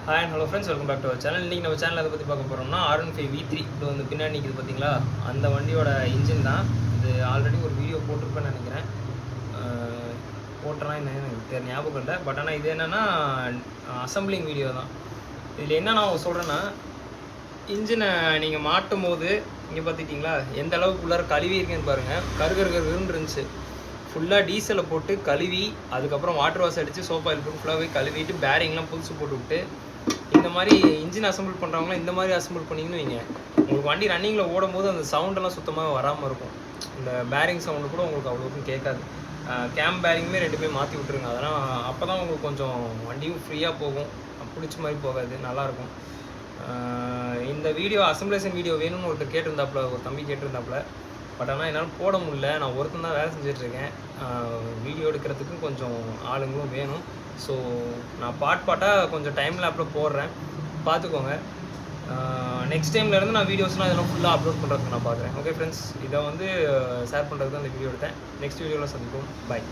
Hi and hello friends, welcome back to our channel. இன்றைக்கி நம்ம channel அதை பற்றி பார்க்க போகிறோம்னா R15 V3 இது வந்து பின்னாடி நிற்கிது பார்த்தீங்களா, அந்த வண்டியோட இன்ஜின் தான் இது. ஆல்ரெடி ஒரு வீடியோ போட்டிருப்பேன்னு நினைக்கிறேன், போட்டேன்னா என்ன எனக்கு ஞாபகம் இல்லை. பட் ஆனால் இது என்னென்னா அசம்பிளிங் வீடியோ தான். இதில் என்ன நான் சொல்கிறேன்னா, இன்ஜினை நீங்கள் மாட்டும் போது இங்கே பார்த்துக்கிட்டிங்களா எந்த அளவுக்கு உள்ளார கழுவி இருக்குன்னு பாருங்கள். கருகருன்னு இருந்துச்சு. ஃபுல்லாக டீசலை போட்டு கழுவி, அதுக்கப்புறம் வாட்டர் வாஷ் அடித்து சோப் ஆயில் போட்டு ஃபுல்லாகவே கழுவிட்டு பேரிங்லாம் புதுசு போட்டு விட்டு, இந்த மாதிரி இன்ஜின் அசம்பிள் பண்ணுறவங்களாம் இந்த மாதிரி அசம்பிள் பண்ணிங்கன்னு வைங்க, உங்களுக்கு வண்டி ரன்னிங்கில் ஓடும் போது அந்த சவுண்டெல்லாம் சுத்தமாக வராமல் இருக்கும். இந்த பேரிங் சவுண்டு கூட உங்களுக்கு அவ்வளோக்கும் கேட்காது. கேம் பேரிங்குமே ரெண்டுமே மாற்றி விட்ருங்க. அதெல்லாம் அப்போ தான் உங்களுக்கு கொஞ்சம் வண்டியும் ஃப்ரீயாக போகும், பிடிச்ச மாதிரி போகாது, நல்லாயிருக்கும். இந்த வீடியோ அசம்பிளேஷன் வீடியோ வேணும்னு ஒருத்தர் கேட்டிருந்தாப்புல, ஒரு தம்பி கேட்டிருந்தாப்புல. பட் ஆனால் என்னால் போட முடியல, நான் ஒருத்தன் தான் வேலை செஞ்சிட்ருக்கேன். வீடியோ எடுக்கிறதுக்கும் கொஞ்சம் ஆளுங்களும் வேணும். ஸோ நான் பாட்டாக கொஞ்சம் டைம் லேப்பில் போடுறேன், பார்த்துக்கோங்க. நெக்ஸ்ட் டைம்லேருந்து நான் வீடியோஸ்லாம் இதெல்லாம் ஃபுல்லாக அப்லோட் பண்ணுறதுக்கு நான் பார்க்குறேன். ஓகே ஃப்ரெண்ட்ஸ், இதை வந்து ஷேர் பண்ணுறதுக்கு தான் இந்த வீடியோ எடுத்தேன். நெக்ஸ்ட் வீடியோவில் சந்திப்போம். பாய்.